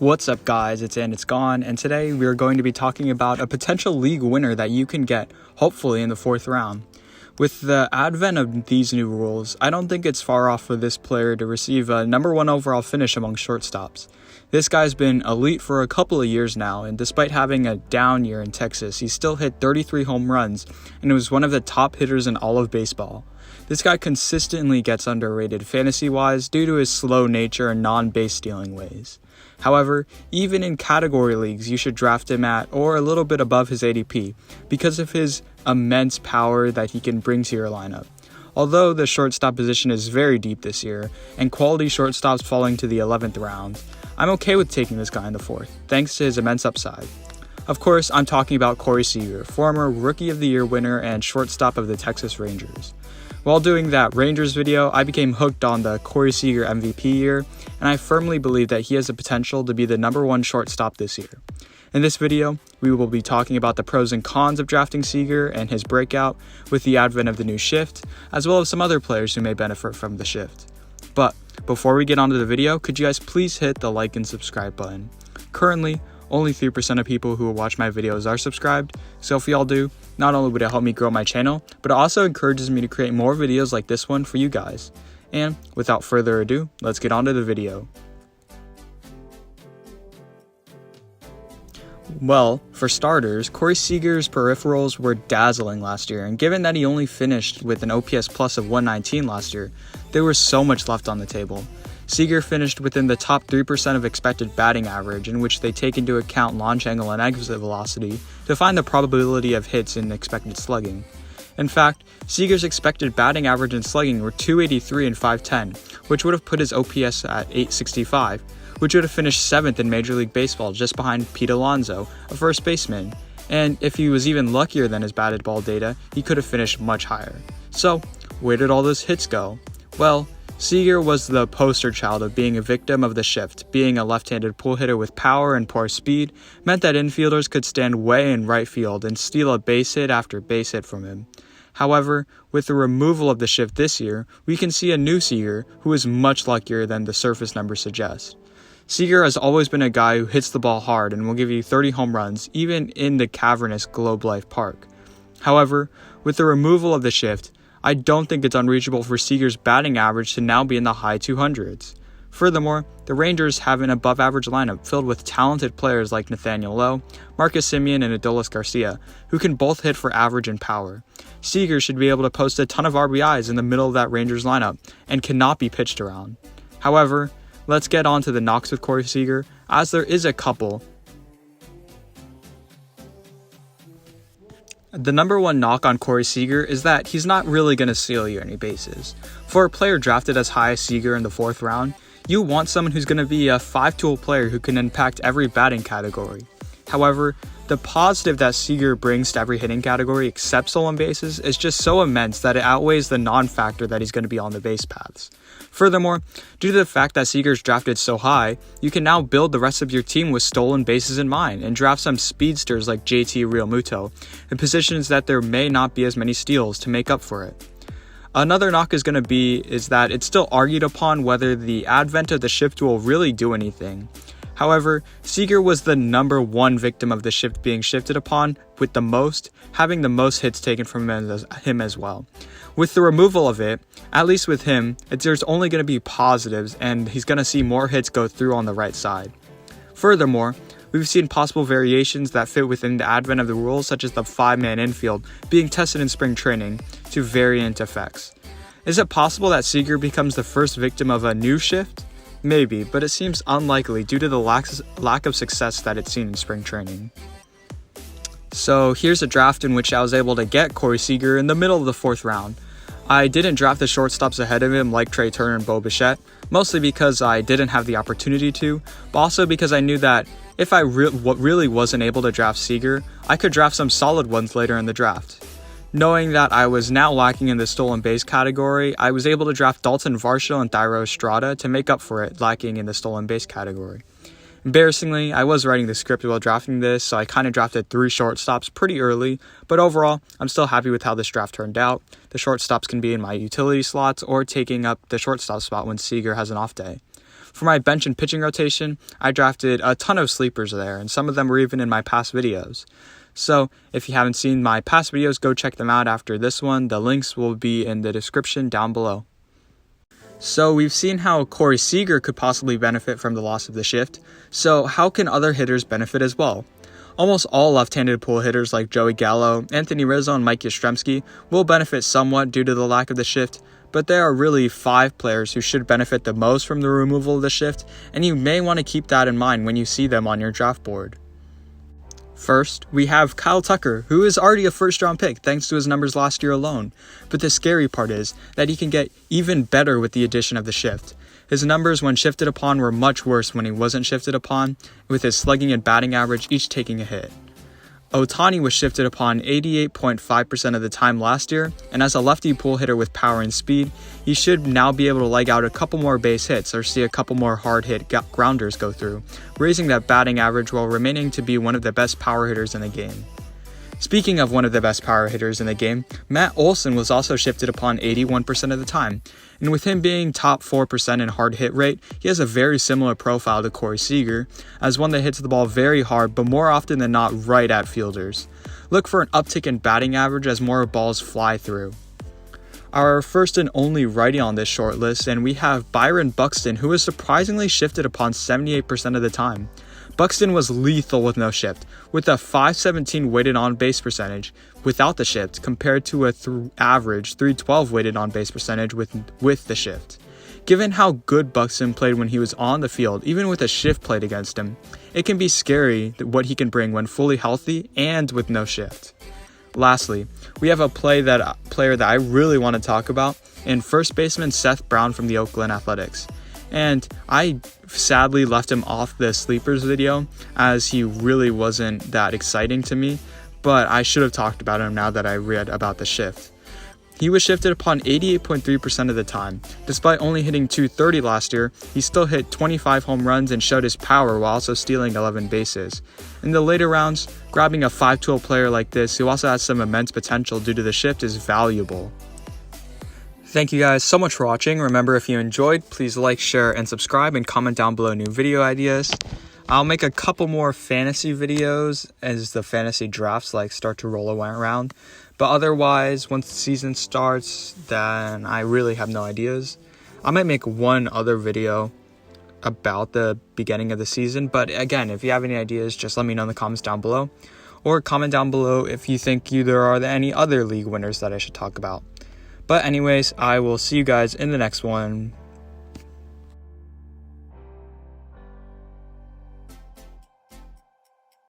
What's up guys, it's Gone, and today we are going to be talking about a potential league winner that you can get, hopefully in the 4th round. With the advent of these new rules, I don't think it's far off for this player to receive a number 1 overall finish among shortstops. This guy's been elite for a couple of years now, and despite having a down year in Texas, he still hit 33 home runs and was one of the top hitters in all of baseball. This guy consistently gets underrated fantasy-wise due to his slow nature and non-base stealing ways. However, even in category leagues, you should draft him at or a little bit above his ADP because of his immense power that he can bring to your lineup. Although the shortstop position is very deep this year and quality shortstops falling to the 11th round, I'm okay with taking this guy in the 4th, thanks to his immense upside. Of course, I'm talking about Corey Seager, former Rookie of the Year winner and shortstop of the Texas Rangers. While doing that Rangers video, I became hooked on the Corey Seager MVP year, and I firmly believe that he has the potential to be the number 1 shortstop this year. In this video, we will be talking about the pros and cons of drafting Seager and his breakout with the advent of the new shift, as well as some other players who may benefit from the shift. But before we get onto the video, could you guys please hit the like and subscribe button? Currently, only 3% of people who watch my videos are subscribed, so if y'all do, not only would it help me grow my channel, but it also encourages me to create more videos like this one for you guys. And without further ado, let's get on to the video. Well, for starters, Corey Seager's peripherals were dazzling last year, and given that he only finished with an OPS plus of 119 last year, there was so much left on the table. Seager finished within the top 3% of expected batting average, in which they take into account launch angle and exit velocity to find the probability of hits in expected slugging. In fact, Seager's expected batting average and slugging were 283 and 510, which would have put his OPS at 865, which would have finished 7th in Major League Baseball just behind Pete Alonso, a first baseman, and if he was even luckier than his batted ball data, he could have finished much higher. So, where did all those hits go? Well, Seager was the poster child of being a victim of the shift. Being a left-handed pull hitter with power and poor speed meant that infielders could stand way in right field and steal a base hit after base hit from him. However, with the removal of the shift this year, we can see a new Seager who is much luckier than the surface numbers suggest. Seager has always been a guy who hits the ball hard and will give you 30 home runs even in the cavernous Globe Life Park. However, with the removal of the shift, I don't think it's unreachable for Seager's batting average to now be in the high 200s. Furthermore, the Rangers have an above-average lineup filled with talented players like Nathaniel Lowe, Marcus Semien, and Adolis Garcia, who can both hit for average and power. Seager should be able to post a ton of RBIs in the middle of that Rangers lineup and cannot be pitched around. However, let's get on to the knocks with Corey Seager, as there is a couple. The number 1 knock on Corey Seager is that he's not really going to steal you any bases. For a player drafted as high as Seager in the 4th round, you want someone who's going to be a 5-tool player who can impact every batting category. However, the positive that Seager brings to every hitting category except stolen bases is just so immense that it outweighs the non-factor that he's going to be on the base paths. Furthermore, due to the fact that Seager's drafted so high, you can now build the rest of your team with stolen bases in mind and draft some speedsters like JT Realmuto in positions that there may not be as many steals to make up for it. Another knock is that it's still argued upon whether the advent of the shift will really do anything. However, Seager was the number 1 victim of the shift being shifted upon, with the most, having the most hits taken from him as well. With the removal of it, at least with him, there's only going to be positives, and he's going to see more hits go through on the right side. Furthermore, we've seen possible variations that fit within the advent of the rules, such as the 5-man infield being tested in spring training to variant effects. Is it possible that Seager becomes the first victim of a new shift? Maybe, but it seems unlikely due to the lack of success that it's seen in spring training. So here's a draft in which I was able to get Corey Seager in the middle of the 4th round. I didn't draft the shortstops ahead of him like Trey Turner and Bo Bichette, mostly because I didn't have the opportunity to, but also because I knew that if I really wasn't able to draft Seager, I could draft some solid ones later in the draft. Knowing that I was now lacking in the stolen base category, I was able to draft Dalton Varsho and Thairo Estrada to make up for it lacking in the stolen base category. Embarrassingly, I was writing the script while drafting this, so I kind of drafted 3 shortstops pretty early, but overall, I'm still happy with how this draft turned out. The shortstops can be in my utility slots or taking up the shortstop spot when Seager has an off day. For my bench and pitching rotation, I drafted a ton of sleepers there, and some of them were even in my past videos. So if you haven't seen my past videos, go check them out after this one. The links will be in the description down below. So we've seen how Corey Seager could possibly benefit from the loss of the shift. So how can other hitters benefit as well? Almost all left-handed pull hitters like Joey Gallo, Anthony Rizzo, and Mike Yastrzemski will benefit somewhat due to the lack of the shift, but there are really 5 players who should benefit the most from the removal of the shift, and you may want to keep that in mind when you see them on your draft board. First, we have Kyle Tucker, who is already a first-round pick thanks to his numbers last year alone. But the scary part is that he can get even better with the addition of the shift. His numbers when shifted upon were much worse when he wasn't shifted upon, with his slugging and batting average each taking a hit. Ohtani was shifted upon 88.5% of the time last year, and as a lefty pull hitter with power and speed, he should now be able to leg out a couple more base hits or see a couple more hard hit grounders go through, raising that batting average while remaining to be one of the best power hitters in the game. Speaking of one of the best power hitters in the game, Matt Olson was also shifted upon 81% of the time, and with him being top 4% in hard hit rate, he has a very similar profile to Corey Seager, as one that hits the ball very hard but more often than not right at fielders. Look for an uptick in batting average as more balls fly through. Our first and only righty on this short list, and we have Byron Buxton, who was surprisingly shifted upon 78% of the time. Buxton was lethal with no shift, with a .517 weighted on base percentage without the shift compared to a average .312 weighted on base percentage with the shift. Given how good Buxton played when he was on the field, even with a shift played against him, it can be scary what he can bring when fully healthy and with no shift. Lastly, we have a player that I really want to talk about in first baseman Seth Brown from the Oakland Athletics. And I sadly left him off the sleepers video as he really wasn't that exciting to me, but I should have talked about him now that I read about the shift. He was shifted upon 88.3% of the time. Despite only hitting .230 last year, he still hit 25 home runs and showed his power while also stealing 11 bases. In the later rounds, grabbing a 5-tool player like this who also has some immense potential due to the shift is valuable. Thank you guys so much for watching. Remember, if you enjoyed, please like, share, and subscribe, and comment down below new video ideas. I'll make a couple more fantasy videos as the fantasy drafts start to roll around. But otherwise, once the season starts, then I really have no ideas. I might make one other video about the beginning of the season. But again, if you have any ideas, just let me know in the comments down below. Or comment down below if you think there are any other league winners that I should talk about. But anyways, I will see you guys in the next one.